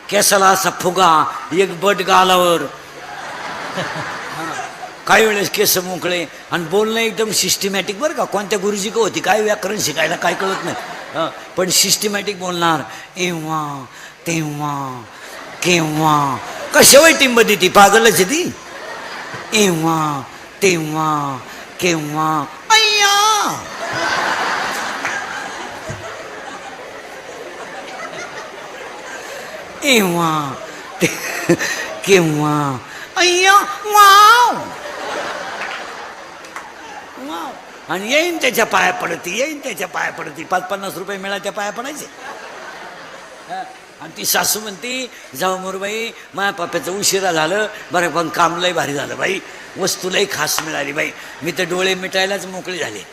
केसाला असा फुगा, एक बट गालावर, काही वेळेस केस मोकळे आणि बोलणं एकदम सिस्टमॅटिक. बरं का, कोणत्या गुरुजी का होती काय व्याकरण शिकायला काय कळत नाही, पण सिस्टमॅटिक बोलणार. एव्हा तेव्हा केव्हा, कशावर टिंब ती पागलच ती. एव्हा तेव्हा केव्हा, अय्या एव्हा केव्हा, अय्या वाव वाव. आणि येईन त्याच्या पाया पडती, येईन त्याच्या पाया पडती. 5-50 रुपये मिळाल्या पाया पडायचे. आणि ती सासू म्हणती, जाऊ मोरबाई माझ्या पप्प्याचं उशिरा झालं बरं, पण काम लय भारी झालं बाई, वस्तू लय खास मिळाली बाई, मी तर डोळे मिटायलाच मोकळे झाले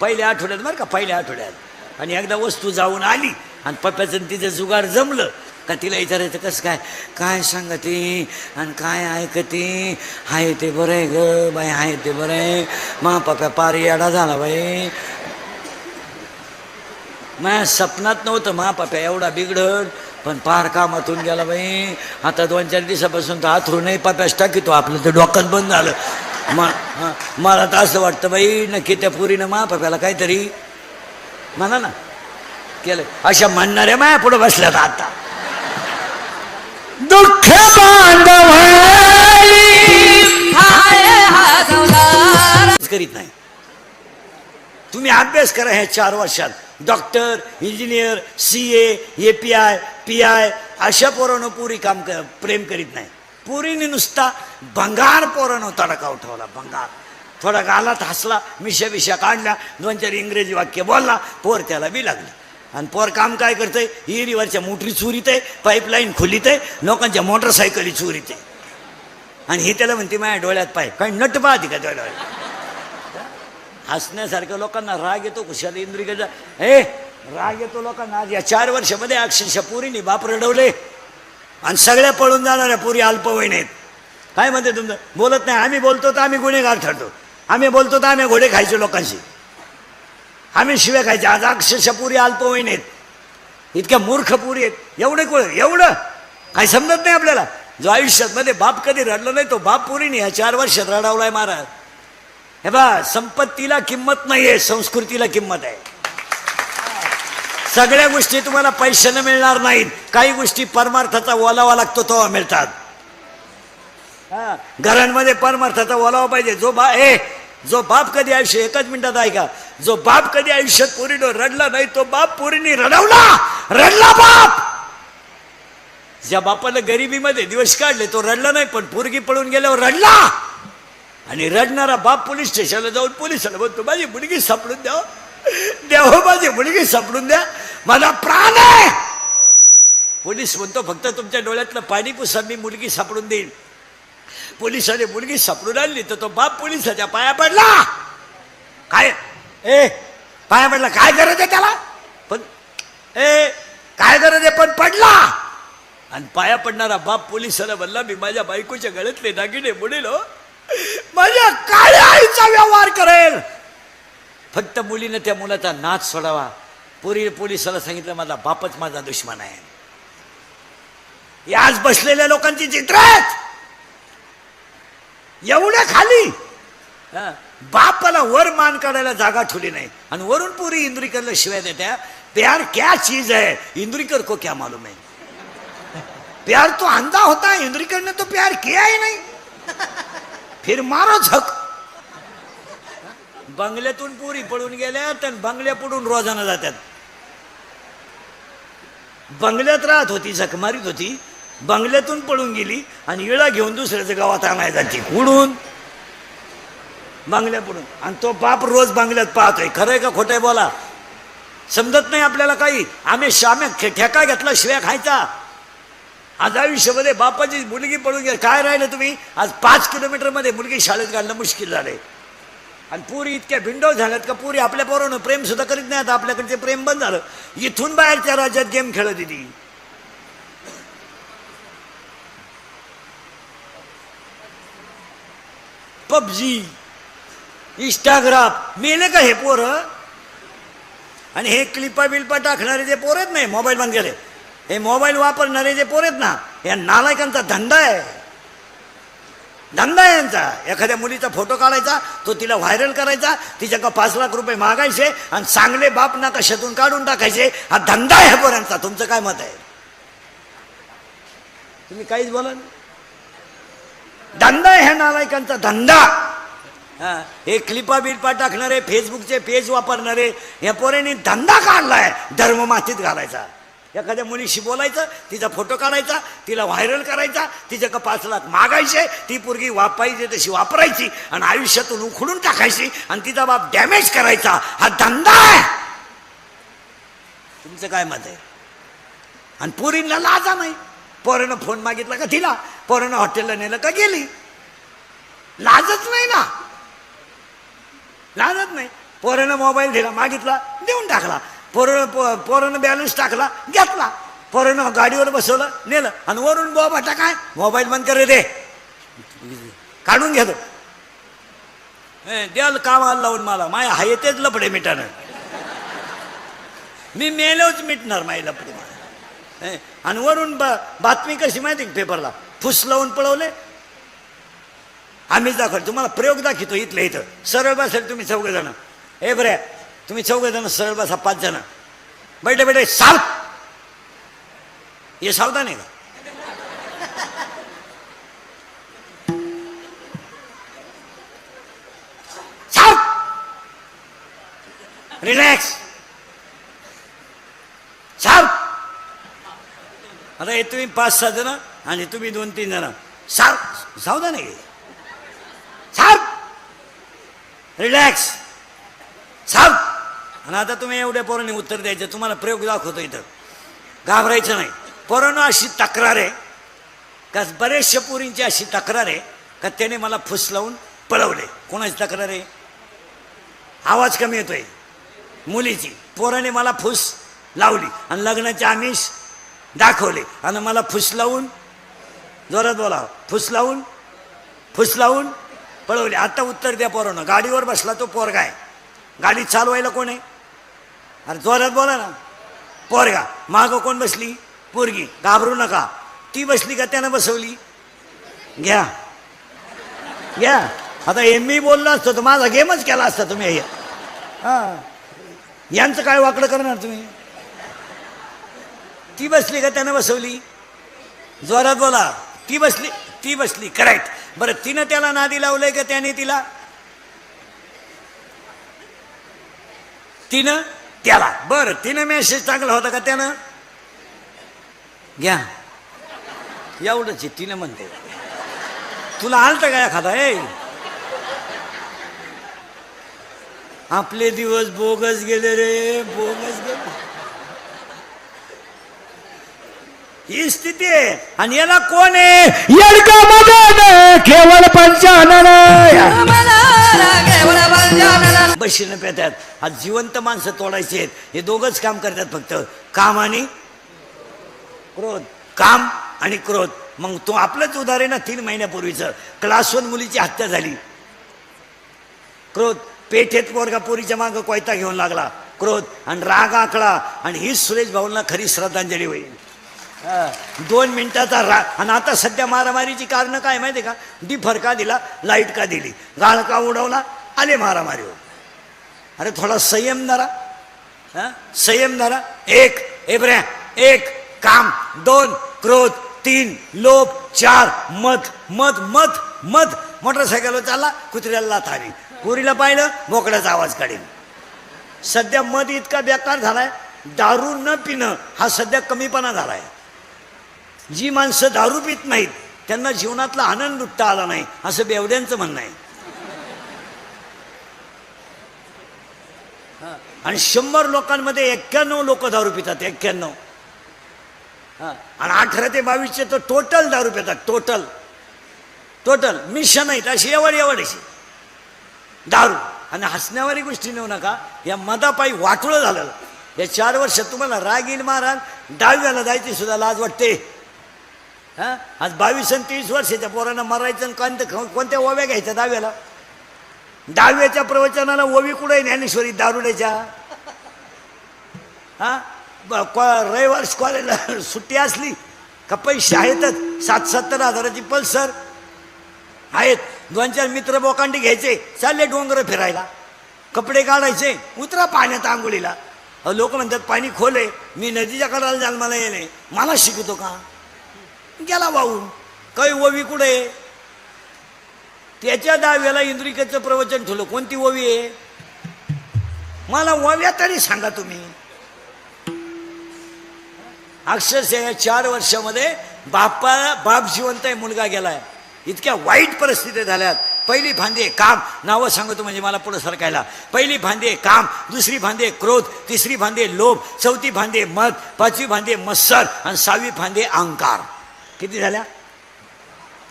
पहिल्या आठवड्यात. बरं का, पहिल्या आठवड्यात. आणि एकदा वस्तू जाऊन आली आणि पप्प्याचं तिचं जुगाड जमलं का तिला विचारायचं कसं काय, काय सांगते आणि काय ऐकते, हाय ते बरं आहे ग बाई, हाय ते बरं आहे. मा पप्प्या पार येडा झाला बाई, माझ्या सपनात नव्हतं मा पप्प्या एवढा बिघडल, पण पार कामातून गेला बाई. आता 2-4 दिवसापासून तर हातरू नाही पप्प्याच टाकीतो, आपलं तर डोक्यात बंद झालं. मला तर असं वाटतं बाई, नक्की त्या पुरीनं मा पप्प्याला काहीतरी म्हणा ना केलं. अशा म्हणणाऱ्या माया पुढे बसल्यात आता. दुःख करीत नाही. तुम्ही अभ्यास करा ह्या 4 वर्षात. Doctor, engineer, CA, API, PI अशा पोरानं पुरी काम प्रेम करीत नाही. पुरीने नुसता भंगार पोरानं तडका उठवला, भंगार. थोडा गालात हसला, मिशा काढल्या, 2-4 इंग्रजी वाक्य बोलला, पोर त्याला बी लागली. आणि पोर काम काय करतंय, हिरीवरच्या मोटरी चोरीत आहे, पाईपलाईन खोलीत आहे, लोकांच्या मोटरसायकली चोरीत आहे. आणि ही त्याला म्हणते माझ्या डोळ्यात पाय, काही नट पाहते का त्या डोळ्यात. हसण्यासारख्या लोकांना राग येतो कुशाला इंद्रिकेचा, राग येतो लोकांना. आज या 4 वर्षामध्ये अक्षरशः पुरीने बाप रडवले. आणि सगळ्या पळून जाणाऱ्या पुरी अल्पवयीन आहेत. काय म्हणते तुमचं, बोलत नाही. आम्ही बोलतो तर आम्ही गुन्हेगार ठरतो, आम्ही बोलतो तर आम्ही घोडे खायचो लोकांशी, आम्ही शिव्या खायचे. आज अक्षरशः पुरी अल्पवयीन आहेत, इतक्या मूर्ख पुरी आहेत. एवढं काही समजत नाही आपल्याला. जो आयुष्यात मध्ये बाप कधी रडला नाही तो बाप पुरीने या 4 वर्षात रडवलाय महाराज. हे बा, संपत्तीला किंमत नाहीये, संस्कृतीला किंमत आहे. सगळ्या गोष्टी तुम्हाला पैशाने मिळणार नाहीत, काही गोष्टी परमार्थाचा ओलावा लागतो तेव्हा मिळतात. घरांमध्ये परमार्थाचा ओलावा पाहिजे. जो बाप कधी आयुष्य, एकच मिनिटात ऐका, जो बाप कधी आयुष्यात पोरीनो रडला नाही तो बाप पोरीने रडला बाप. ज्या बापाला गरिबीमध्ये दिवस काढले तो रडला नाही, पण पोरगी पळून गेल्यावर रडला. आणि रडणारा बाप पोलीस स्टेशनला जाऊन पोलिसाला म्हणतो माझी मुलगी सापडून द्या, माझी मुलगी सापडून द्या, माझा प्राण आहे. पोलीस म्हणतो फक्त तुमच्या डोळ्यातलं पाणी पुसा, मी मुलगी सापडून देईन. पोलिसाने मुलगी सापडून आणली तर तो बाप पोलिसाच्या पाया पडला. काय पाया पडला, काय गरज आहे त्याला, पण काय गरज आहे, पण पडला. आणि पाया पडणारा बाप पोलिसाला म्हणला मी माझ्या बायकोच्या गळ्यातले दागिने बुडेल, माझ्या काळ्या आईचा व्यवहार करेल. फक्त मुलीनं त्या मुलाचा नाच सोडावा. पोलिसाला सांगितलं माझा बापच माझा दुश्मन आहे. आज बसलेल्या लोकांची चित्र आहेत एवढ्या खाली. बापाला वर मान काढायला जागा ठेवली नाही आणि वरून पुरी इंद्रिकरला शिवाय देत्या. प्यार क्या चीज है, इंद्रिकर को क्या मालूम है. प्यार तो अंधा होता, इंद्रिकर ने तो प्यार किया ही नहीं, फिर मारो झक. बंगल्यातून पुरी पळून गेल्या तर बंगल्या पडून रोजाना जातात. बंगल्यात राहत होती, झक मारीत होती, बंगल्यातून पळून गेली आणि इळा घेऊन दुसऱ्याच्या गावात आणायला जाते उडून बंगल्या पडून. आणि तो बाप रोज बंगल्यात पाहतोय. खरंय का खोटंय बोला, समजत नाही आपल्याला काही. आम्ही ठेका घेतला शिव्या खायचा. आज आयुष्यामध्ये बापाची मुलगी पळून गेली, काय राहिलं तुम्ही. आज 5 किलोमीटर मध्ये मुलगी शाळेत घालणं मुश्किल झालंय. आणि पुरी इतक्या भिंडो झाल्यात का पुरी आपल्या पोरानं प्रेम सुद्धा करीत नाही. आता आपल्याकडे प्रेम बंद झालं. इथून बाहेरच्या राज्यात गेम खेळत होती. पबजी, इंस्टाग्राम, मेले का हे पोर. आणि हे क्लिपा बिल्पा टाकणारे जे पोर आहेत नाही, मोबाईल बंद केले, हे मोबाईल वापरणारे जे पोर आहेत ना, या नालायकांचा धंदा आहे. धंदा आहे यांचा. एखाद्या मुलीचा फोटो काढायचा, तो तिला व्हायरल करायचा, तिच्याकडे 5 लाख रुपये मागायचे आणि चांगले बाप ना कशातून काढून टाकायचे. हा धंदा आहे पोरांचा. तुमचं काय मत आहे? तुम्ही काहीच बोला ना. धंदा आहे ह्या नालायकांचा धंदा. हे क्लिपा बिल्पा टाकणारे, फेसबुकचे पेज वापरणारे, या पोरांनी धंदा काढलाय धर्म मातीत घालायचा. एखाद्या मुलीशी बोलायचं, तिचा फोटो काढायचा, तिला व्हायरल करायचा, तिच्याकडे 5 लाख मागायचे, ती पोरगी वापायची तशी वापरायची आणि आयुष्यातून उखडून टाकायची आणि तिचा बाप डॅमेज करायचा. हा धंदा आहे. तुमचं काय मत आहे? आणि पोरींना लाजा नाही. पोरानं फोन मागितला का तिला, पोरानं हॉटेलला नेलं का गेली. लाजच नाही ना, लाजत नाही. पोरानं मोबाईल दिला, मागितला, देऊन टाकला. पोरानं बॅलन्स टाकला, घेतला. पोरानं गाडीवर बसवलं, नेलं आणि वरून बाबा काय मोबाईल बंद करे दे, काढून घेतो. द्याल कामाला लावून मला माया हाय तेच लपडे मिटानं. मी मेलोच मिटणार माय लपडे मला. आणि वरून बातमी कशी माहिती पेपरला, फुस लावून पळवले. आम्हीच दाखवतो तुम्हाला, प्रयोग दाखवतो इथल्या इथं. सरळ बसेल तुम्ही 4 जण. ए बरे तुम्ही 4 जण सरळ बसा, 5 जण बैठे बैठे सावध. हे सावधान आहे का? सावध, रिलॅक्स, सावध. आता हे तुम्ही 5-6 जण आणि तुम्ही 2-3 जण. सावधान आहे. सावध, रिलॅक्स, सावध. आणि आता तुम्ही एवढ्या पोरांनी उत्तर द्यायचं. तुम्हाला प्रयोग दाखवतो इथं. घाबरायचं नाही. पोरांनो अशी तक्रार आहे का, बरेचशा पोरींची अशी तक्रार आहे का त्याने मला फुस लावून पळवले. कोणाची तक्रार आहे? आवाज कमी येतोय. मुलीची. पोराने मला फुस लावली आणि लग्नाचे आमिष दाखवले आणि मला फुस लावून, जोरात बोला, फुस लावून पळवले. आता उत्तर द्या पोरांनो. गाडीवर बसला तो पोरगा आहे, गाडी चालवायला कोण आहे? अरे जोरात बोला ना. पोरगा. मागं कोण बसली? पोरगी. घाबरू नका. ती बसली का त्यानं बसवली? घ्या घ्या. आता हे मी बोललो असतो तर माझा गेमच केला असता तुम्ही. हां, यांचं काय वाकडं करणार तुम्ही? ती बसली का त्यानं बसवली? जोरात बोला. ती बसली. करेक्ट. बरं, तिनं त्याला नादी लावलंय का त्याने तिला? तिनं त्याला. बरं, तिनं मेसेज टाकला होता का त्यानं? घ्या. एवढंच आहे. तिनं म्हणते. तुला आलतं का एखादा? आपले दिवस बोगस गेले रे, बोगस गेले. ही स्थिती आहे. आणि याला कोण आहे? केवळ 55 बशीनं पेतात. आज जिवंत माणसं तोडायची आहेत. हे दोघंच काम करतात फक्त, काम आणि क्रोध. काम आणि क्रोध. मग तो आपलंच उदाहरण ना, 3 महिन्यापूर्वीचं. क्लास 1 मुलीची हत्या झाली. क्रोध. पेठेत पोरगा पोरीच्या मागं कोयता घेऊन लागला. क्रोध. आणि राग आखला. आणि ही सुरेश भाऊंना खरी श्रद्धांजली होईल. 2 मिनिटाचा राग. आणि आता सध्या मारामारीची कारणं काय माहिती का? डिफर का दिला, लाईट का दिली, गाळ का उडवला, आले मारामारीवर. अरे थोडा संयम धरा. संयम धरा. 1 काम, 2 क्रोध, 3 लोभ, 4 मद. मोटरसायकलवर चालला, कुत्र्याला लाथ आली, पोरीला पाहिलं, मोकळ्याचा आवाज काढेल. सध्या मद इतका बेकार झालाय, दारू न पिणं हा सध्या कमीपणा झालाय. जी माणसं दारू पित नाहीत त्यांना जीवनातला आनंद लुटता आला नाही, असं बेवड्यांचं म्हणणं आहे. आणि 100 लोकांमध्ये 91 लोक दारू पितात. 91. आणि 18 ते 22चे तर टोटल दारू पितात. टोटल मिशन आहेत अशी एवढी दारू. आणि हसण्यावारी गोष्टी नेऊ नका. या मदापायी वाटोळं झालं. या 4 वर्षात तुम्हाला राग येईल महाराज. 10वीला जायची सुद्धा लाज वाटते. आज 22 आणि 30 वर्षाच्या पोरांना मरायचं. कोणत्या ओव्या घ्यायच्या 10वीला? 10वीच्या प्रवचनाला ओवी कुठे ज्ञानेश्वरी दारुड्याच्या? रविवार कॉलेजला सुट्टी असली का पैसे आहेतच. 60-70 हजाराची पल्सर आहेत. 2-4 मित्र बोकांडी घ्यायचे, चालले डोंगर फिरायला, कपडे काढायचे, उतरा पाण्यात आंघोळीला. लोक म्हणतात पाणी खोल आहे. मी नदीच्या कडाला जाल, मला येणे, मला शिकवतो का? गेला वाहून. काही ओवी कुठे? त्याच्या 10व्याला इंद्रिकेचं प्रवचन ठेवलं. कोणती ओवी आहे? मला ओव्या तरी सांगा तुम्ही. अक्षरशः या 4 वर्षामध्ये बाप जिवंत आहे, मुलगा गेलाय. इतक्या वाईट परिस्थिती झाल्यात. पहिली फांदी आहे काम, नावं सांगतो म्हणजे मला पुढे सरकायला. पहिली फांदी आहे काम, दुसरी फांदी आहे क्रोध, तिसरी फांदी आहे लोभ, चौथी फांदी आहे मद, 5वी फांदी आहे मत्सर आणि 6वी फांदी आहे अहंकार. किती झाल्या?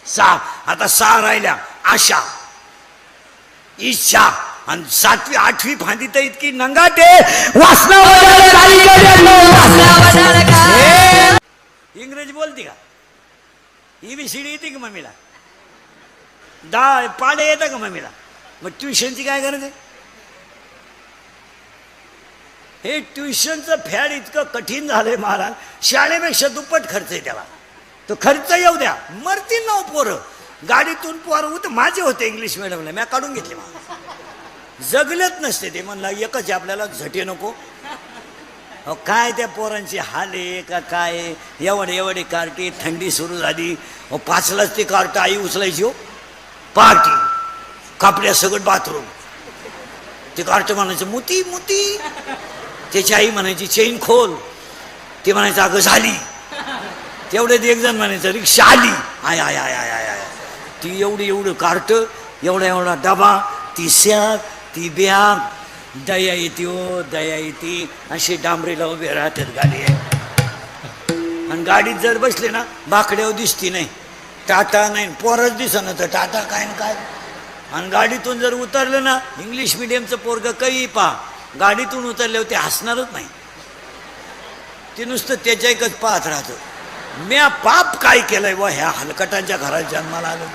6. आता 6 राहिल्या. आशा, इच्छा आणि 7वी 8वी फांदी तर इतकी नंगाटे. इंग्रजी बोलते का? EBCD येते का मम्मीला? पाडे येतं का मम्मीला? मग ट्युशनची काय गरज आहे? हे ट्युशनचं फॅड इतकं कठीण झालंय महाराज. शाळेपेक्षा दुप्पट खर्च आहे त्याला. तो खर्च येऊ द्या, मरतील ना पोरं. गाडीतून पोरं माझे होते इंग्लिश मिडियमला, मी काढून घेतले. जगलेच नसते ते. म्हणलं एकच आपल्याला झटे नको. काय त्या पोरांची हाल आहे का काय? एवढे कार्टी. थंडी सुरू झाली, 5लाच ते कार्ट आई उचलायची. हो पार्टी, कापड्या सगळं बाथरूम. ते कार्ट म्हणायचं मुती मुती. त्याची आई म्हणायची चेन खोल. ते म्हणायचं अगं झाली. तेवढ्यात एक जण म्हणायचं रिक्षा आली. I I I I I I. ती एवढं कार्ट, एवढा डबा, ती सॅग, ती बॅग. दया येते हो दया येते. अशी डांबरीला उभे राहतात गाडी आहे. आणि गाडीत जर बसले ना बाकड्यावर दिसती नाही, टाटा नाही, पोरच दिसणं तर टाटा काय न काय. आणि गाडीतून जर उतरलं ना, इंग्लिश मिडियमचं पोरगं काही पहा, गाडीतून उतरल्यावर ते हसणारच नाही. ते नुसतं त्याच्या एकच पाहत राहतं. म्या पाप काय केलंय व ह्या हलकटांच्या घरात जन्माला आलो.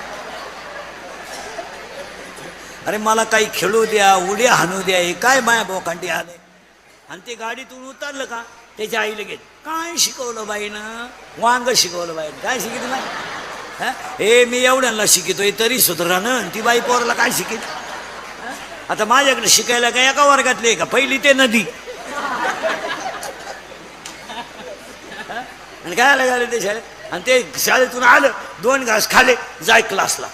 अरे मला काही खेळू द्या, उड्या हाणू द्या, हे काय माया बोकांडी आले. आणि ते गाडीतून उतरलं का त्याच्या आईला घेत काय शिकवलं बाईनं? वांग शिकवलं बाईनं. काय शिकित ना? हे मी एवढ्यांना शिकितोय तरी सुधारानं, ती बाई पोराला काय शिकित? आता माझ्याकडे शिकायला काय एका वर्गातले का? पहिली ते नदी. आणि काय आलं ते शाळेत. आणि ते शाळेतून आलं, 2 घास खाले, जाय क्लासला.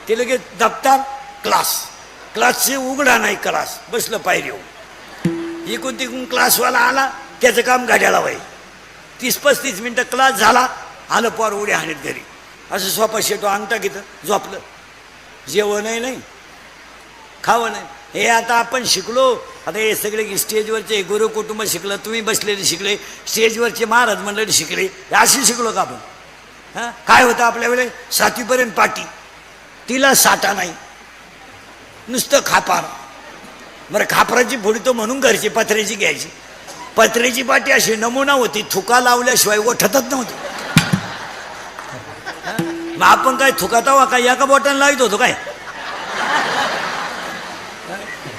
ते लगेच दप्तर क्लासचे उघडा नाही क्लास. बसलं पायरी येऊन. इकून तिकून क्लासवाला आला, त्याचं काम गाड्याला वाई. 30-35 मिनटं क्लास झाला, आलं पोर उड्या हाणीत घरी. असं सोपा शेटो अंगठा घेतं, झोपलं. जेवणही नाही, खावं नाही. हे आता आपण शिकलो. आता हे सगळे स्टेजवरचे गुरु कुटुंब शिकलं, तुम्ही बसलेले शिकले, स्टेजवरचे महाराज मंडळी शिकले. अशी शिकलो का आपण? हां काय होतं आपल्या वेळे? 7वीपर्यंत पाटी, तिला साठा नाही, नुसतं खापार. बरं खापराची फोडी तो म्हणून घरची पत्र्याची घ्यायची. पत्र्याची पाटी अशी नमुना होती, थुका लावल्याशिवाय ओठतच नव्हती. मग आपण काय थुकातावा काय एका बोटाने लावित होतो काय?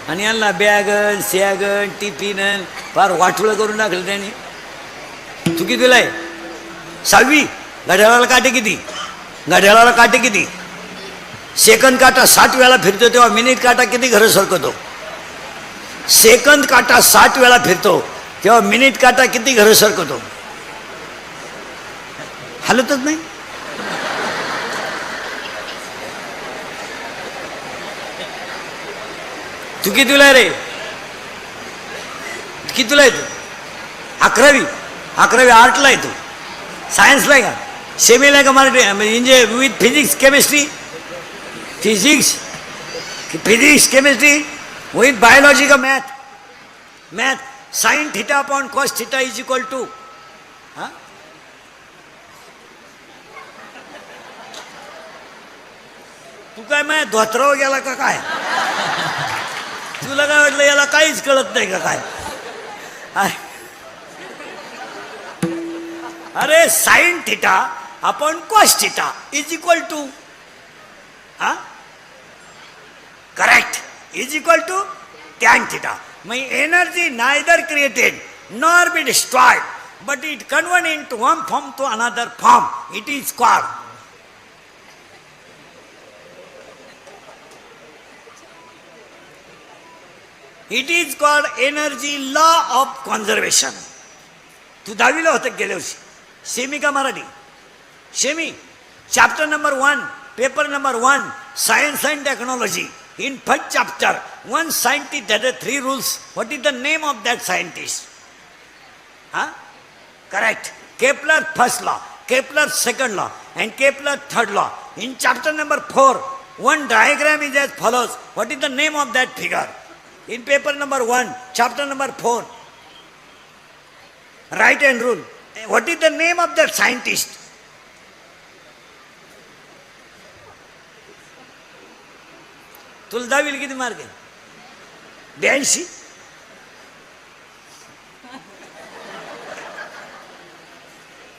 आणि यांना बॅगन सॅगन टिफिन फार वाटुळं करून टाकलं त्यांनी. तू किती दिलाय? 6वी. घड्याळाला काटे किती? घड्याळाला काटे किती? सेकंद काटा 60 वेळा फिरतो तेव्हा मिनिट काटा किती घरं सरकतो? सेकंद काटा 60 वेळा फिरतो तेव्हा मिनिट काटा किती घरं सरकतो? हलतच नाही. तू कितीला रे? कितीला आहे तू? 11वी आर्टला आहे तू? सायन्सला आहे का? सेमीला आहे का मराठी म्हणजे with physics chemistry? Physics chemistry with biology का math sin theta upon cos theta is equal to. हाँ तू काय माय धोत्राव गेला का काय? तुला काय वाटलं याला काहीच कळत नाही का काय? अरे sin theta upon cos theta is equal to correct is equal to tan theta. मग energy neither created nor be destroyed, but it convert into one form to another form. It is called energy law of conservation. तू 10वीला होतं गेल्या वर्षी. Semi का Marathi? Semi. Chapter number 1, paper number 1, science and technology. In first chapter, one scientist had 3 rules. What is the name of that scientist? Huh? Correct. Kepler first law, Kepler second law, and Kepler third law. In chapter number 4, one diagram is as follows. What is the name of that figure? In paper number 1, chapter number 4, right hand rule. What is the name of that scientist? तुला 10वीला किती mark आहे? 82.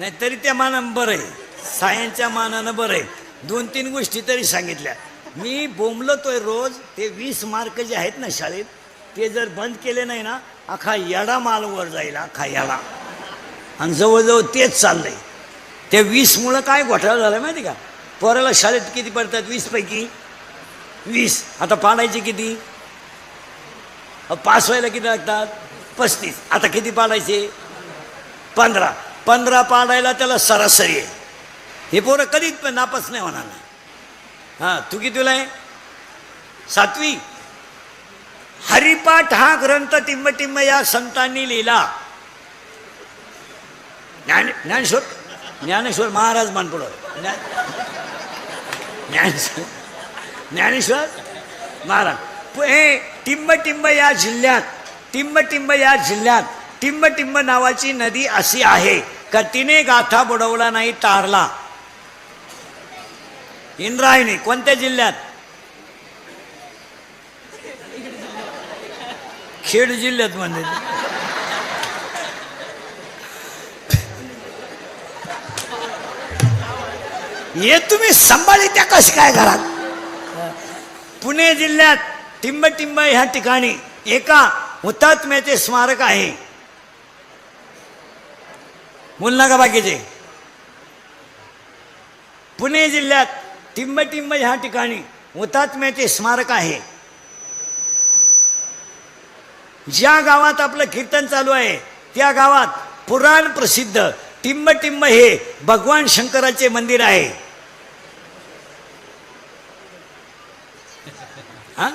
नाही तरी त्या मानानं बरं आहे, सायन्सच्या मानानं बरं आहे. 2-3 गोष्टी तरी सांगितल्या. मी बोंबलतोय रोज. ते 20 मार्क जे आहेत ना शाळेत, ते जर बंद केले नाही ना, अख्खा येडा मालवर जाईल, अख्खा येडा. आणि जवळजवळ तेच चाललंय. त्या 20मुळं काय घोटाळा झाला माहिती का? पोराला शाळेत किती पडतात? 20 पैकी 20. आता पाडायचे किती? पास व्हायला किती लागतात? 35. आता किती पाडायचे? 15. 15 पाडायला त्याला सरासरी आहे. हे पोरं कधीच नापास नाही होणार नाही. हां, तू कितीला आहे? 7वी. हरिपाठ हा ग्रंथ टिंब या संतांनी लिहिला. ज्ञानेश्वर महाराज मानपुढं. ज्ञानेश्वर महाराज. हे टिंब या जिल्ह्यात टिंब नावाची नदी अशी आहे का तिने गाथा बुडवला नाही, तारला. इंद्रायणी कोणत्या जिल्ह्यात? खेड जिल्ह्यात म्हणजे. हे तुम्ही संभाळी त्या कशी काय घरात? पुणे जिल्ह्यात टिंब ह्या ठिकाणी एका हुतात्म्याचे स्मारक आहे. बोलना का बाकीचे? पुणे जिल्ह्यात टिंब ह्या ठिकाणी हुतात्म्याचे स्मारक आहे. ज्या गावात आपलं कीर्तन चालू आहे त्या गावात पुराण प्रसिद्ध टिंब हे भगवान शंकराचे मंदिर आहे. हा,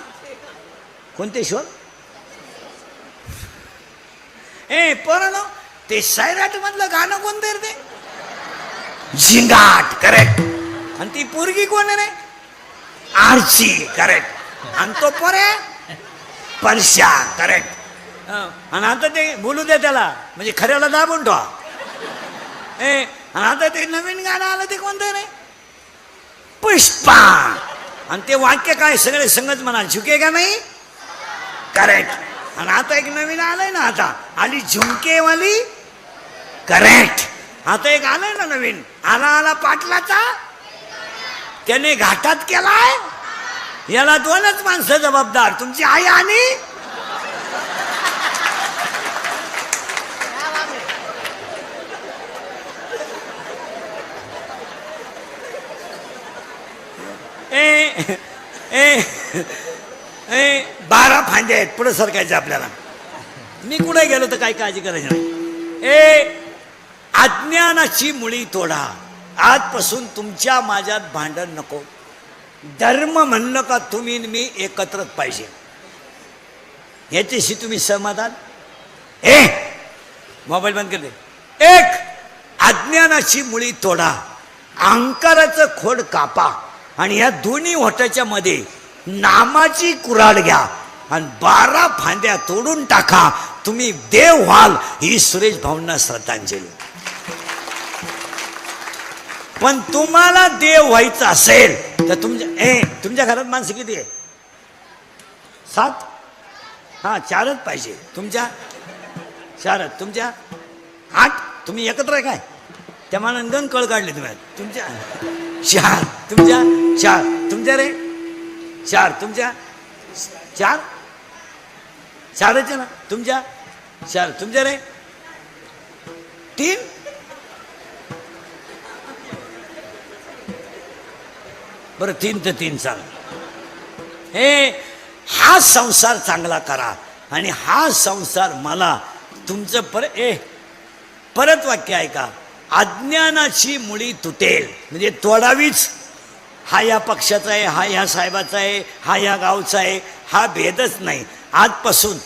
कोणतेश्वर? पोरांनो, ते सैराट मधलं गाणं कोणतं ते? झिंगाट. करेक्ट. आणि ती पोरगी कोण आहे रे? आरची. करेक्ट. आणि तो पोरे परशा. करेक्ट. आणि आता ते बोलू दे त्याला, म्हणजे खऱ्याला दाबून ठेवा. आणि आता ते नवीन गाणं आलं ते कोणतं रे? पुष्पा. आणि ते वाक्य काय? सगळे संगत म्हणाल, झुकेगा नाही. करेक्ट. आणि आता एक नवीन आलंय ना, आता आली झुमकेवाली. करेक्ट. आता एक आलंय ना नवीन, आला पाटलाचा. त्याने घाटात केलाय. याला 2च माणसं जबाबदार, तुमची आई आणि ए 12 फांदे आहेत. पुढे सरकायचे आपल्याला. मी कुठे गेलो तर काही काळजी करायची नाही. अज्ञानाची मुळी तोडा. आजपासून तुमच्या माझ्यात भांडण नको. धर्म म्हणलं का तुम्ही मी एकत्रच पाहिजे. याच्याशी तुम्ही सहमत आहात? मोबाईल बंद करते. अज्ञानाची मुळी तोडा, अहंकाराचं खोड कापा, आणि या दोन्ही होटाच्या मध्ये नामाची कुऱ्हाड घ्या आणि 12 फांद्या तोडून टाका. तुम्ही देव व्हाल. ही सुरेश भाऊंना श्रद्धांजली. पण तुम्हाला देव व्हायचं असेल तर तुमच्या घरात माणसं किती आहे? 7. हां, 4च पाहिजे. तुमच्या 4. तुमच्या 8. तुम्ही एकत्र आहे काय? त्या मानाने गण कळ काढले तुम्ही. तुमच्या 4. तुमच्या 4. तुमच्या रे 4. तुमच्या 4. 4च ना. तुमच्या 4. तुमच्या रे 3 बरं 3 तर 3 सांग. हा संसार चांगला करा आणि हा संसार मला तुमचं परत वाक्य आहे का, अज्ञानाची मुळी तुटेल म्हणजे तोडावीच. हा या पक्षाचा आहे, हा ह्या साहेबाचा आहे, हा या गावचा आहे, हा भेदच नाही. आजपासून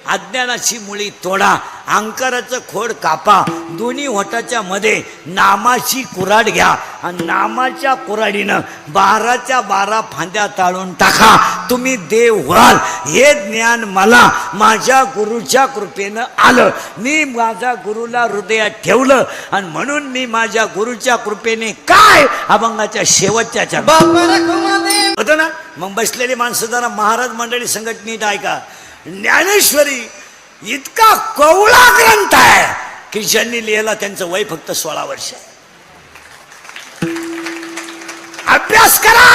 अज्ञानाची मुळी तोडा, अंकाराचं खोड कापा, दोन्ही होटाच्या मध्ये नामाची कुऱ्हाड घ्या आणि नामाच्या कुऱ्हाडीनं 12च्या 12 फांद्या ताळून टाका, तुम्ही देव व्हाल. हे ज्ञान मला माझ्या गुरुच्या कृपेनं आलं. मी माझ्या गुरुला हृदयात ठेवलं आणि म्हणून मी माझ्या गुरुच्या कृपेने काय अभंगाच्या शेवटच्या होतं ना. मग बसलेली माणसं जरा महाराज मंडळी संघटनेत ऐका. ज्ञानेश्वरी इतका कवळा ग्रंथ आहे की ज्यांनी लिहिला त्यांचं वय फक्त 16 वर्ष आहे. अभ्यास करा.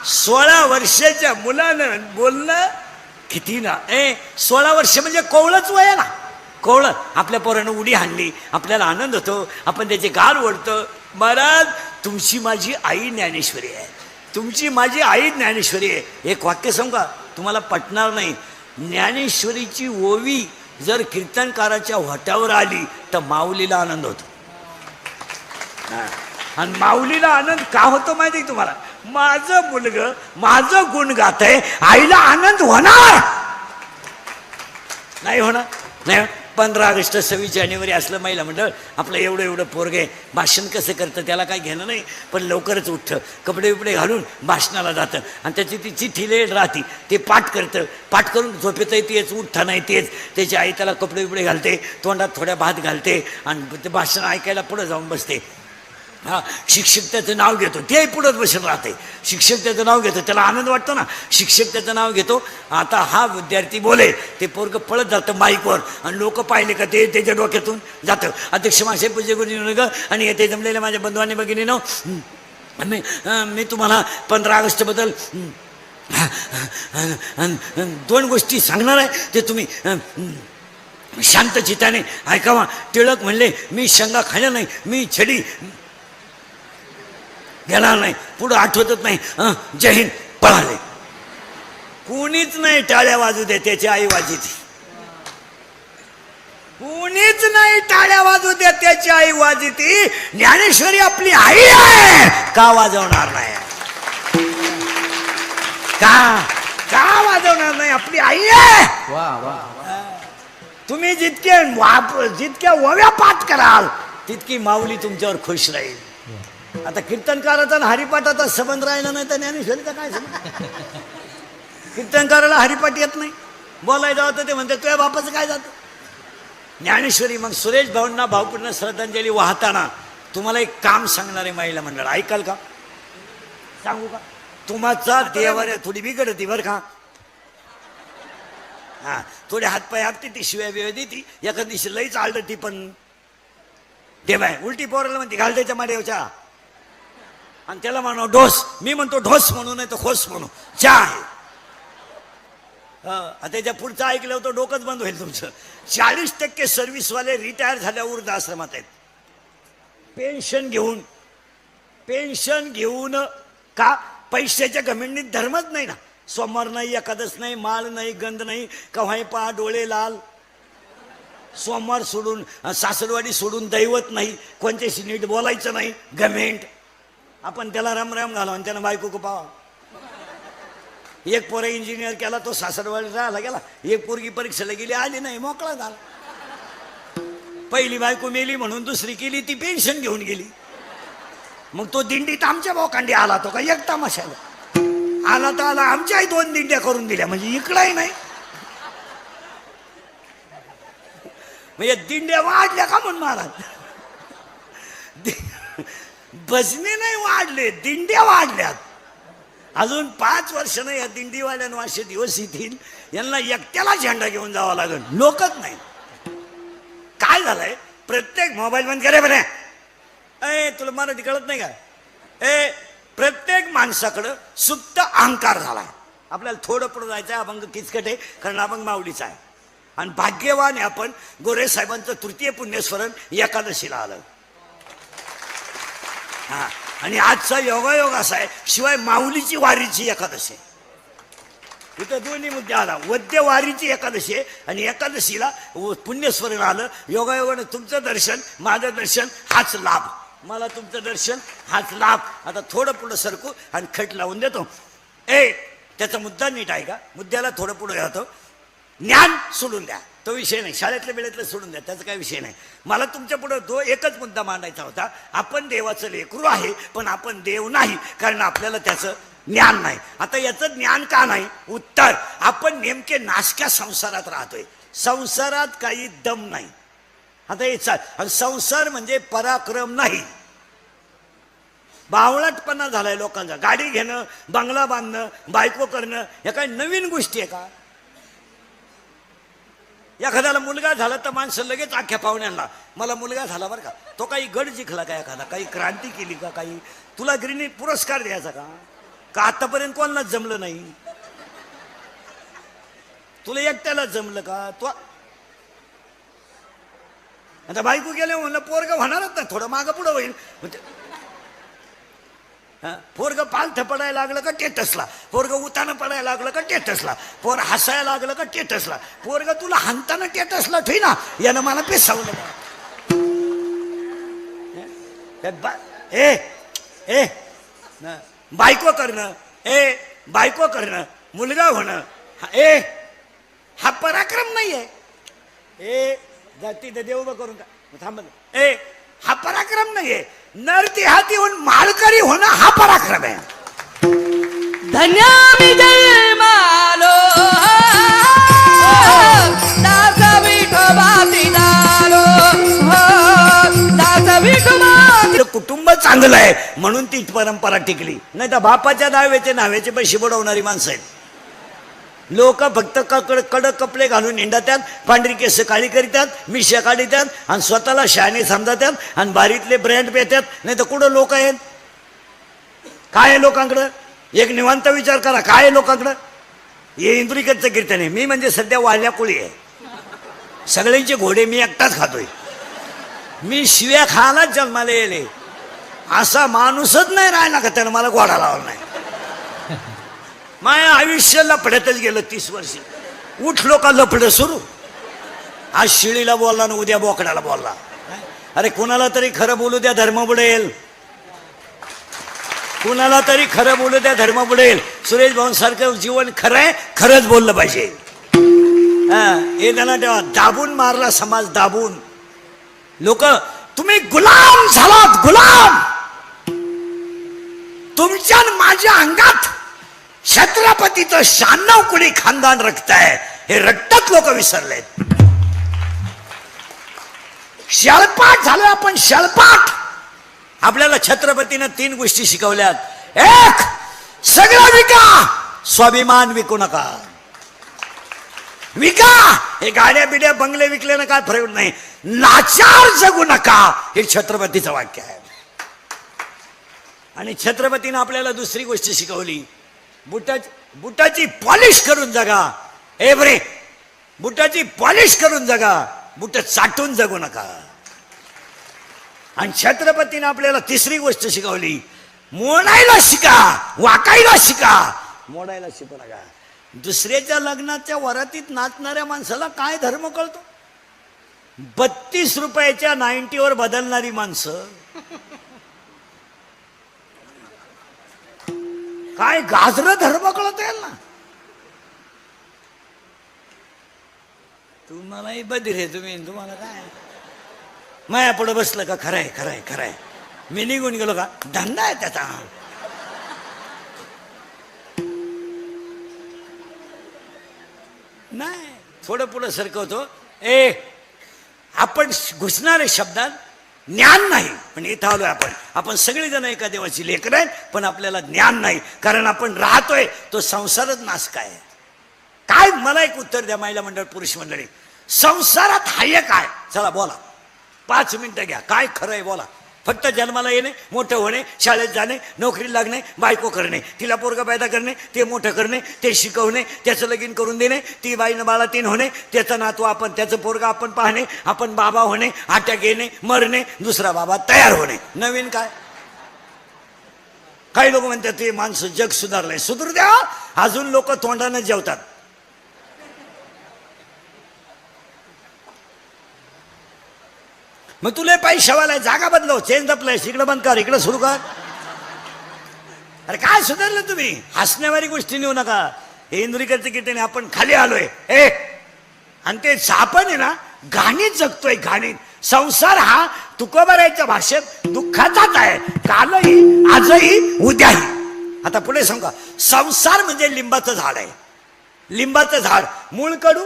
16 वर्षाच्या मुलानं बोलणं किती ना. 16 वर्ष म्हणजे कोवळच वय आहे ना. कोवळं. आपल्या पोरानं उडी हाणली, आपल्याला आनंद होतो, आपण त्याचे गाल ओढतो. महाराज तुमची माझी आई ज्ञानेश्वरी आहे, तुमची माझी आई ज्ञानेश्वरी आहे. एक वाक्य सांगू का, तुम्हाला पटणार नाही. ज्ञानेश्वरीची ओवी जर कीर्तनकाराच्या होट्यावर आली तर माऊलीला आनंद होतो. आणि माऊलीला आनंद का होतो माहिती आहे तुम्हाला? माझं मुलगं माझं गुण गात आहे, आईला आनंद होणार नाही. होणार नाही. 15 ऑगस्ट 26 जानेवारी असलं महिला मंडळ आपलं एवढं पोरगे भाषण कसं करतं त्याला काही घेणं नाही, पण लवकरच उठतं, कपडे बिपडे घालून भाषणाला जातं आणि त्याची ती चिठ्ठी लेट राहते, ते पाठ करतं. पाठ करून झोपेतही तेच, उठता नाही तेच. त्याची आई त्याला कपडे बिपडे घालते, तोंडात थोड्या भात घालते आणि ते भाषण ऐकायला पुढं जाऊन बसते. हा शिक्षक त्याचं नाव घेतो, ते पुढंच बसून राहते. शिक्षक त्याचं नाव घेतो, त्याला आनंद वाटतो ना. शिक्षक त्याचं नाव घेतो, आता हा विद्यार्थी बोले, ते पोरग पळत जातं माईकवर आणि लोक पाहिले का ते त्याच्या डोक्यातून जातं. अध्यक्ष माझे पूजे गुरु आणि येथे जमलेल्या माझ्या बंधूंनी भगिनीनो, मी तुम्हाला 15 ऑगस्टबद्दल 2 गोष्टी सांगणार आहे, ते तुम्ही शांत चित्ताने ऐकावा. टिळक म्हणले, मी शेंगा खाल्ल्या नाही, मी छडी घेणार नाही. पुढं आठवतच नाही. जय हिंद पळाले. कोणीच नाही टाळ्या वाजू दे, त्याची आई वाजती. कोणीच नाही टाळ्या वाजू दे, त्याची आई वाजती. ज्ञानेश्वरी आपली आई आहे, का वाजवणार नाही? का वाजवणार नाही? आपली आई आहे. तुम्ही जितक्या ओव्या पाठ कराल तितकी माऊली तुमच्यावर खुश राहील. आता कीर्तनकाराचा आणि हरिपाठाचा संबंध राहिला नाही तर ज्ञानेश्वरीचा काय संबंध? कीर्तनकाराला हरिपाठ येत नाही, बोलायला जावं तर ते म्हणते तुझ्या बापाचं काय जातं. ज्ञानेश्वरी. मग सुरेश भाऊंना भावपूर्ण श्रद्धांजली वाहताना तुम्हाला एक काम सांगणार आहे महिला मंडळ, ऐकाल का? सांगू का? तुमचा देवाऱ्या थोडी बिघडती बरं का. हा थोडे हातपाय आपते, ती शिव्या बिव्या देती, एखाद दिवशी लईच आलतं ती पण देवाय उलटी पोराला म्हणते घाल त्याच्या माड्यावच्या आणि त्याला म्हणू ढोस. मी म्हणतो ढोस म्हणू नाही तर खोस म्हणू, चहा आहे. त्याच्या पुढचं ऐकलं होतं डोकंच बंद होईल तुमचं. 40% सर्व्हिसवाले रिटायर झाल्या वृद्धाश्रमात आहेत. पेन्शन घेऊन का? पैशाच्या घमेंडीत धर्मच नाही ना. सोमवार नाही, एकादश नाही, माळ नाही, गंध नाही, कव्हाही पहा डोळे लाल. सोमवार सोडून, सासरवाडी सोडून दैवत नाही, कोणत्याशी नीट बोलायचं नाही, घमेंट. आपण त्याला राम घालू आणि त्याला बायको पावा. एक पोरा इंजिनियर केला, तो सासरवाडी राहायला गेला. एक पोरगी परीक्षेला गेली, आली नाही, मोकळा झाला. पहिली बायको मेली म्हणून दुसरी केली, ती पेन्शन घेऊन गेली. मग तो दिंडीत आमच्या बोकांडी आला, तो का एक तमाशाला आला तर आला. आमच्याही 2 दिंड्या करून दिल्या, म्हणजे इकडंही नाही. म्हणजे दिंड्या वाढल्या का म्हणून महाराज? भजने नाही वाढले, दिंड्या वाढल्यात. अजून 5 वर्ष नाही या दिंडीवाल्यांना असे दिवस येतील, यांना एकट्याला झेंडा घेऊन जावा लागेल, लोकच नाही. काय झालंय? प्रत्येक मोबाईल बंद करे बरे. तुला मराठी कळत नाही का? प्रत्येक माणसाकडं सुप्त अहंकार झालाय. आपल्याला थोडं पुढं जायचं आहे. अभंग किचकट आहे, कारण अभंग माऊलीचा आहे. आणि भाग्यवान आहे आपण, गोरे साहेबांचं तृतीय पुण्यस्मरण एकादशीला आलं. हा, आणि आजचा योगायोग असा आहे, शिवाय माऊलीची वारीची एकादशी आहे. इथं दोन्ही मुद्दे आला, वद्य वारीची एकादशी आहे आणि एकादशीला पुण्यस्मरण आलं. योगायोगानं तुमचं दर्शन, माझं दर्शन, हाच लाभ. मला तुमचं दर्शन, हाच लाभ. आता थोडं पुढं सरकू आणि खट लावून देतो. त्याचा मुद्दा नीट आहे का? मुद्द्याला थोडं पुढे जातो. ज्ञान सोडून द्या, तो विषय नाही. शाळेतल्या वेळेतलं सोडून द्या, त्याचा काही विषय नाही. मला तुमच्या पुढे एकच मुद्दा मांडायचा होता. आपण देवाचं लेकरू आहे, पण आपण देव नाही, कारण आपल्याला त्याचं ज्ञान नाही. आता याचं ज्ञान का नाही? उत्तर, आपण नेमके नाशक्या संसारात राहतोय. संसारात काही दम नाही. आता हे संसार म्हणजे पराक्रम नाही, बावळटपणा झालाय लोकांचा. गाडी घेणं, बंगला बांधणं, बायको करणं, या काही नवीन गोष्टी आहे का? एखाद्याला मुलगा झाला तर माणसं लगेच अख्ख्या पाहुण्यांना, मला मुलगा झाला बरं का. तो काही गड जिंकला का? एखादा काही क्रांती केली का? काही तुला गिरणी पुरस्कार द्यायचा का? का आतापर्यंत कोणालाच जमलं नाही? तुला एकट्याला जमलं का? तो आता बायको गेले म्हणलं पोरग होणारच ना, थोडं मागं पुढं होईल. पोरग पालथं पडायला लागलं का टेटसला, पोरग उतानं पडायला लागलं का टेटसला, पोर हसायला लागलं का टेटसला. पोरग तुला हाणताना टेटसला ठेवी ना, यानं मला पेसावलं. बायको करणं, बायको करणं, मुलगा होणं, हा पराक्रम नाहीये. जाती देव करून का थांब. हा पराक्रम नाहीये. नर देहाती होऊन मालकरी होणं हा पराक्रम आहे. धन्य मी जन्मालो दास विठोबाची दारो दास विठोबा. कुटुंब चांगलं आहे म्हणून ती परंपरा टिकली. नाही तर बापाच्या नावेचे पैसे बुडवणारी माणसं आहेत. लोक फक्त कडक कपडे घालून हिंडतात, पांढरी केस काळी करीतात, मिश्या काढतात आणि स्वतःला शहाणे समजतात आणि बारीतले ब्रँड पेतात. नाही तर कुठं लोक आहेत? काय आहे लोकांकडं? एक निवांत विचार करा, काय आहे लोकांकडं? हे इंद्रिकतचं कीर्तन आहे. मी म्हणजे सध्या वाल्या कोळी आहे. सगळ्यांचे घोडे मी एकटाच खातोय. मी शिव्या खायलाच जन्माला येले. असा माणूसच नाही राहिला का त्यानं मला घोडा लावला नाही. माझ्या आयुष्य लफड्यातच गेलं 30 वर्ष. उठलो का लफडं सुरू. आज शिळीला बोलला ना उद्या बोकडाला बोलला. अरे कुणाला तरी खरं बोलू द्या, धर्म बुडेल. कुणाला तरी खरं बोलू द्या, धर्म बुडेल. सुरेश भाऊंसारखं जीवन खरं आहे, खरंच बोललं पाहिजे. हे त्यांना तेव्हा दाबून मारला समाज, दाबून. लोक तुम्ही गुलाम झालात, गुलाम. तुमच्या माझ्या अंगात छत्रपतीचं 96 कुणी खानदान रक्त आहे. हे रक्तात लोक विसरलेत. शळपाट झालं आपण, शळपाट. आपल्याला छत्रपतीनं 3 गोष्टी शिकवल्यात. एक, सगळं विका, स्वाभिमान विकू नका. विका. हे गाड्या बिड्या बंगले विकल्यानं काय फरक नाही. लाचार जगू नका, हे छत्रपतीचं वाक्य आहे. आणि छत्रपतीनं आपल्याला दुसरी गोष्ट शिकवली, बुटाची पॉलिश करून जगा. बरे, बुटाची पॉलिश करून जगा, बुट चाटून जगू नका. आणि छत्रपतीने आपल्याला तिसरी गोष्ट शिकवली, मोडायला शिका, वाकायला शिका, मोडायला शिकू नका. दुसऱ्याच्या लग्नाच्या वरातीत नाचणाऱ्या माणसाला काय धर्म कळतो? 32 रुपयाच्या 90वर बदलणारी माणसं काय गाजर धर्म कळत आहे ना. तुम्हालाही बधीर आहे. तुम्हाला काय माया पुढे बसलं का? खरंय खरंय खरंय. मी निघून गेलो का? धंदा आहे त्याचा. नाही, थोडं पुढं सरकवतो. आपण घुसणारे शब्दात ज्ञान नाही. पण इथं आलोय आपण सगळेजण एका देवाची लेकरं आहेत, पण आपल्याला ज्ञान नाही. कारण आपण राहतोय तो संसारच नाशक आहे. काय? मला एक उत्तर द्या महिला मंडळ, पुरुष मंडळी. संसारात हाय काय? चला बोला, 5 मिनिटं घ्या. काय खरं आहे बोला. फक्त जन्माला येणे, मोठं होणे, शाळेत जाणे, नोकरीला लागणे, बायको करणे, तिला पोरगा पैदा करणे, ते मोठं करणे, ते शिकवणे, त्याचं लगीन करून देणे, ती बाईनं बाळा तीन होणे, त्याचा नातू आपण, त्याचं पोरगा आपण पाहणे, आपण बाबा होणे, अटॅक येणे, मरणे, दुसरा बाबा तयार होणे. नवीन काय? काही लोक म्हणतात ते माणसं जग सुधारलंय. सुधरू द्या, अजून लोक तोंडानं जेवतात. मग तुला पैशावाला जागा बदलव, चेंज द प्लेस, इकडं बंद कर, इकडं सुरू कर. अरे काय सुधारलं तुम्ही? हसण्यावारी गोष्टी नेऊ नका. हे इंद्रिकरचे किटेने आपण खाली आलोय आणि ते आपण आहे ना घाणीत जगतोय, घाणीत. संसार हा तुकोबारायच्या भाषेत दुःखाचाच आहे, कालही आजही उद्याही. आता पुढे सांगा, संसार म्हणजे लिंबाचं झाड आहे. लिंबाचं झाड, मूळ कडू,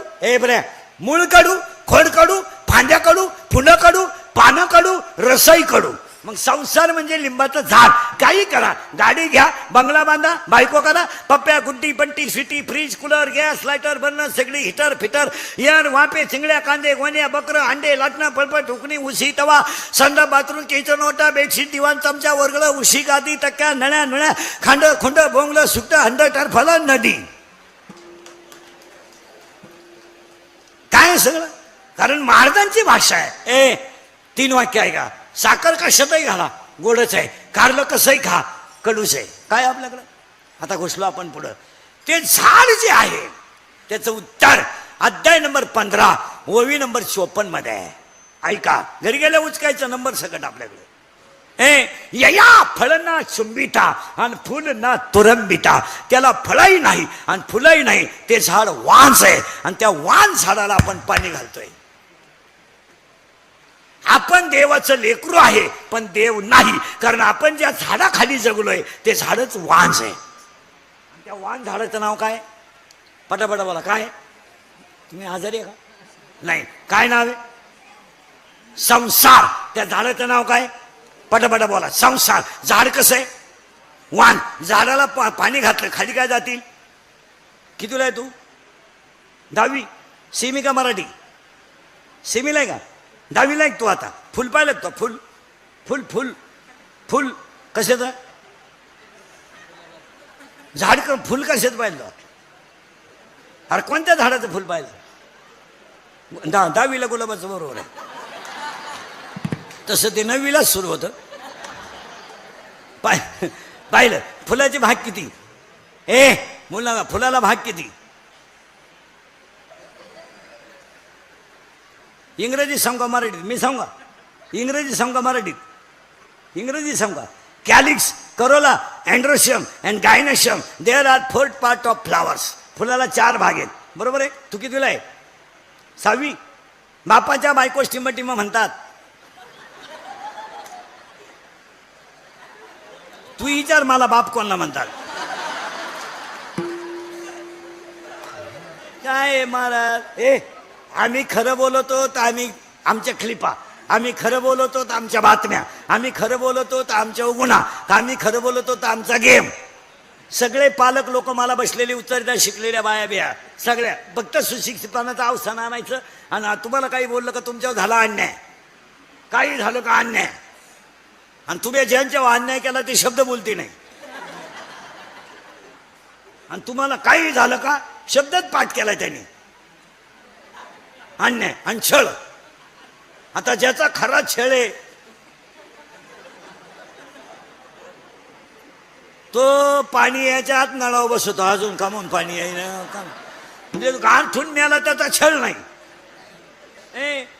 मूळ कडू, खोड कडू, फांद्या कडू, फुलं कडू, पानं कडू, रसई कडू. मग संसार म्हणजे लिंबाचं झाड. काही करा, गाडी घ्या, बंगला बांधा, बायको करा, पप्प्या गुड्डी पंटी sweetie, fridge, cooler, gas, lighter, burner, सगळी हिटर फिटर, यार वापे, चिंगड्या, कांदे, गोण्या, बकरं, अंडे, लाटणं, पळपट, ठुकणी, उशी, तवा, संडा, बाथरूम, किचन ओटा, बेडशीट, दिवाण, चमचा, वरगळं, उशी, गादी, टक्क्या, नळ्या नळ्या, खांड खुंड, बोंगलं, सुट्ट, हंड, टरफल, नदी. काय सगळं? कारण महाराजांची भाषा आहे. 3 वाक्य आहे का? साखर कशातही घाला, गोडच आहे. कारलं कसंही खा, कडूच आहे. काय आपल्याकडं? आता घुसलो आपण पुढं. ते झाड जे आहे त्याचं उत्तर अध्याय नंबर 15 ओवी नंबर 54 मध्ये आहे. ऐका, घरी गेल्या उचकायचं नंबर सकट आपल्याकडे. यया फळ ना चुंबिता आणि फुल ना तुरंबिता. त्याला फळही नाही आणि फुलही नाही, ते झाड वांस आहे आणि त्या वांस झाडाला आपण पाणी घालतोय. आपण देवाचं लेकरू आहे पण देव नाही, कारण आपण ज्या झाडाखाली जगलोय ते झाडच वांस आहे. त्या वांस झाडाचं नाव काय? पटापटा बोला. काय? तुम्ही आजारी आहे का? नाही. काय नाव आहे? संसार. त्या झाडाचं नाव काय? पटापटा बोला. संसार. झाड कसं आहे? वान. झाडाला पाणी घातलं खाली काय जातील? कितीला आहे तू? 10वी. सेमी का मराठी? सेमीला आहे का? 10वीला आहे तू आता. फुल पाहिलं का? फुल फुल फुल फुल कशाचं? झाड फुल कशाचं पाहिलं? अरे कोणत्या झाडाचं फुल पाहिलं? 10वीला गुलाबाचं बरोबर आहे. तसं ते 9वीलाच सुरू होतं. पाहिलं फुलाचे भाग किती? मुलाला फुलाला भाग किती? इंग्रजी सांगा मराठीत? मी सांगा इंग्रजी सांगा मराठीत? इंग्रजी सांगा. Calyx, corolla, androecium and gynoecium, there are 4 part of flowers. फुलाला 4 भाग आहेत. बरोबर आहे? तू कितीला आहे? 6वी. बापाच्या बायको टिंबटिंब म्हणतात. तू विचार मला बाप कोणला म्हणतात? काय महाराज, आम्ही खरं बोलतो तर आम्ही आमच्या क्लिपा, आम्ही खरं बोलतो तर आमच्या बातम्या, आम्ही खरं बोलतो तर आमच्या गुन्हा, आम्ही खरं बोलतो तर आमचा गेम. सगळे पालक लोक मला बसलेले उत्तरदार शिकलेल्या बाया बिया सगळ्या फक्त सुशिक्षितपणाचं अवसान आणायचं. आणि तुम्हाला काही बोललं का तुमच्यावर झाला अन्याय, काही झालं का अन्याय, आणि तुम्ही ज्यांच्यावर अन्याय केला ते शब्द बोलते नाही. आणि तुम्हाला काही झालं का शब्दच पाठ केलाय त्यांनी. अन्याय आणि छळ. आता ज्याचा खरा छळ आहे तो पाणी याच्या आत नळावर बसवतो. अजून का म्हणून पाणी आहे का म्हणजे गाठून न्याला त्याचा छळ नाही.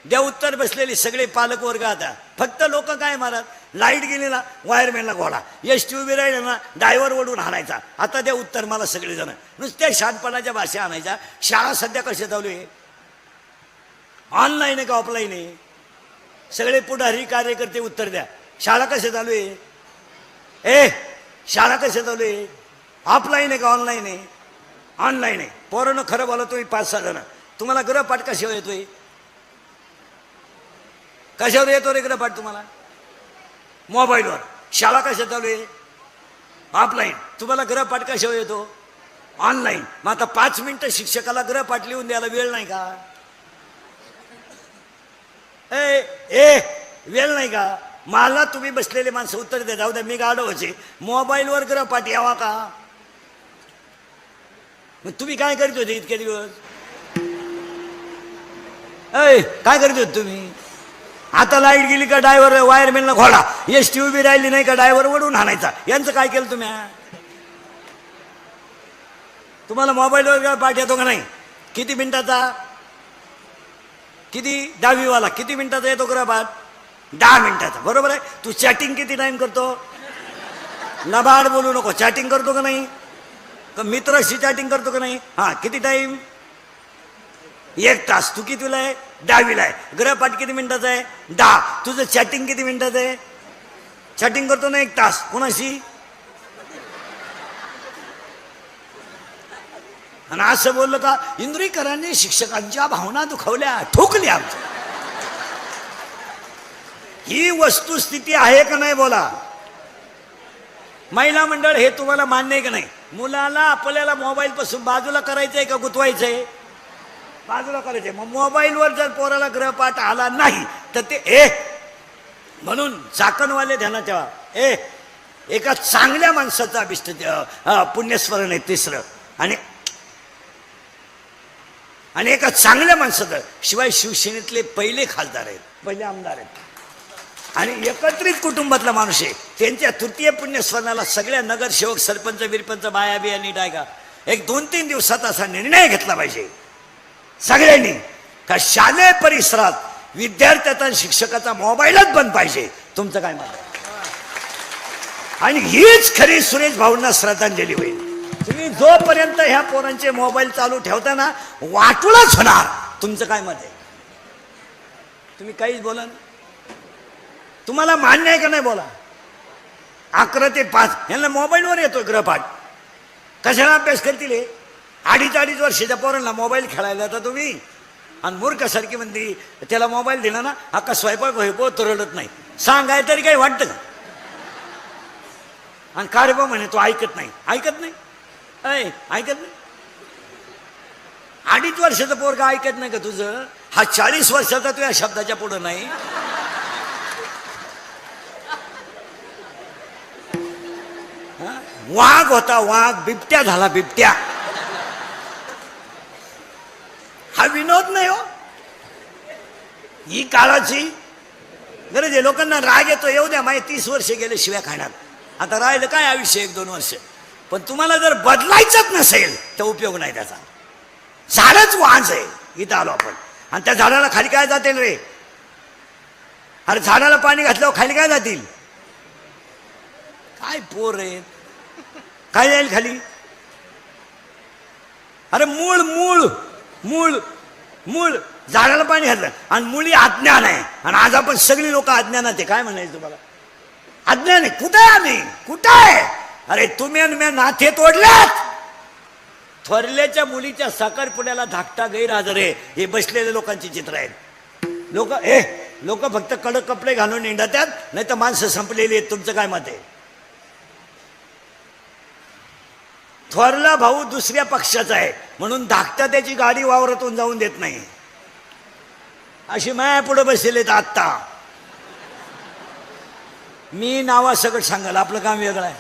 द्या उत्तर बसलेले सगळे पालक वर्ग. आता फक्त लोक काय मारत, लाईट गेली ना वायरमॅनला घोडा, एसटी उभी राहिली ना ड्रायव्हर ओढून हाणायचा. आता द्या उत्तर मला सगळेजण नुसत्या शहाणपणाच्या भाषा आणायच्या. शाळा सध्या कशा चालू आहे? ऑनलाईन आहे का ऑफलाईन आहे? सगळे पुढारी कार्यकर्ते उत्तर द्या. शाळा कशा चालू आहे? शाळा कशा चालू आहे? ऑफलाईन आहे का ऑनलाईन आहे? ऑनलाईन आहे. पोरानं खरं बोला तुम्ही 5-6 जण. तुम्हाला गृहपाठ कशावर येतोय? कशावर येतो रे गृहपाठ तुम्हाला? मोबाईलवर. शाळा कशा चालू आहे? ऑफलाईन. तुम्हाला गृहपाठ कशावर येतो? ऑनलाईन. मग आता 5 मिनिटं शिक्षकाला गृहपाठ लिहून द्यायला वेळ नाही का? वेळ नाही का? मला तुम्ही बसलेले माणसं उत्तर द्या, जाऊ द्या मी गाडो व्हायचे, मोबाईलवर ग्रहपाठ यावा का? मग तुम्ही काय करीत होते इतके दिवस? अय काय करीत होते तुम्ही? आता लाईट गेली का ड्रायव्हर वायरमॅनला घोडा, एसटी उभी राहिली नाही का ड्रायव्हर वडून आणायचा. यांचं काय केलं तुम्ही? तुम्हाला मोबाईलवर पाठ येतो का नाही? किती मिनिटाचा? किती? 10वी वाला किती मिनिटाचा येतो ग्रहपाठ? 10 मिनिटाचा. बरोबर आहे. तू चॅटिंग किती टाइम करतो? लबाड बोलू नको. चॅटिंग करतो का नाही? का मित्राशी चॅटिंग करतो का नाही? हा किती टाइम? 1 तास. तू कितीला आहे? 10वीला आहे. ग्रहपाठ किती मिनिटाचा आहे? 10. तुझं चॅटिंग किती मिनिटाचं आहे? चॅटिंग करतो ना 1 तास. कोणाशी? आणि असं बोललं का इंद्रिकरांनी शिक्षकांच्या भावना दुखावल्या, ठोकल्या आमच्या. ही वस्तुस्थिती आहे का नाही बोला? महिला मंडळ हे तुम्हाला मान्य आहे का नाही? मुलाला आपल्याला मोबाईल पासून बाजूला करायचंय का गुतवायचंय? बाजूला करायचंय. मग मोबाईलवर जर पोराला ग्रहपाठ आला नाही तर ते म्हणून चाकणवाले ध्यानात ठेवा. एका चांगल्या माणसाचा अभिष्ट पुण्यस्मरण आहे 3रं, आणि एका चांगल्या माणसाचं, शिवाय शिवसेनेतले पहिले खासदार आहेत, पहिले आमदार आहेत, आणि एकत्रित कुटुंबातला माणूस आहे. त्यांच्या तृतीय पुण्यस्मरणाला सगळ्या नगरसेवक, सरपंच, बिरपंच, बाया बिया नीट आहे का? एक 2-3 दिवसात असा निर्णय घेतला पाहिजे सगळ्यांनी का शालेय परिसरात विद्यार्थ्याचा आणि शिक्षकाचा मोबाईलच बंद पाहिजे. तुमचं काय मत आहे? आणि हीच खरी सुरेश भाऊंना श्रद्धांजली होईल. तुम्ही जोपर्यंत ह्या पोरांचे मोबाईल चालू ठेवता ना, वाटूनच होणार. तुमचं काय मत आहे? तुम्ही काहीच बोला ना. तुम्हाला मान्य आहे का नाही बोला? 11 ते 5 यांना मोबाईलवर येतो ग्रहपाठ. कशाला अभ्यास करतील? 2.5 वर्षाच्या पोरांना मोबाईल खेळायला तर तुम्ही, आणि मूर्खासारखी म्हणते त्याला मोबाईल दिला ना अक्का स्वयंपाक होईपो तो रडत नाही. सांगाय तरी काही वाटतं का? आणि का रे बा म्हणे तो ऐकत नाही. ऐकत नाही? ऐकत नाही? 2.5 वर्षाचं पोरगा ऐकत नाही का तुझं? हा 40 वर्षाचा तू या शब्दाच्या पुढं नाही. वाघ होता वाघ, बिबट्या झाला बिबट्या. हा विनोद नाही हो. ही काळाची गरज आहे. लोकांना राग येतो, येऊ द्या, माझे 30 वर्ष गेले शिव्या खाण्यात, आता राहिलं काय आयुष्य 1-2 वर्ष. पण तुम्हाला जर बदलायचंच नसेल तर उपयोग नाही त्याचा. झाडच वांज आहे. इथं आलो आपण, आणि त्या झाडाला खाली काय जातील रे? अरे झाडाला पाणी घातल्यावर खाली काय जातील? काय पोर रे, काय जाईल खाली? अरे मूळ मूळ मूळ मूळ. झाडाला पाणी घातलं आणि मुळी अज्ञान आहे. आणि आज आपण सगळी लोक अज्ञानात आहे. काय म्हणायचं तुम्हाला? अज्ञान आहे. कुठे आहे आम्ही? कुठे आहे? अरे तुम्ही आणि मी नाथे तोडल्यात. थोरल्याच्या मुलीच्या साखरपुड्याला धाकटा गैरहजर आहे. हे बसलेले लोकांची चित्र आहेत. लोक फक्त कडक कपडे घालून हिंडतात, नाही तर माणसं संपलेली आहेत. तुमचं काय मत आहे? थोरला भाऊ दुसऱ्या पक्षाचा आहे म्हणून धाकटा त्याची गाडी वावरातून जाऊन देत नाही. अशी माया पुढे बसलेत. आत्ता मी नावासकट सांगाल, आपलं काम वेगळं आहे.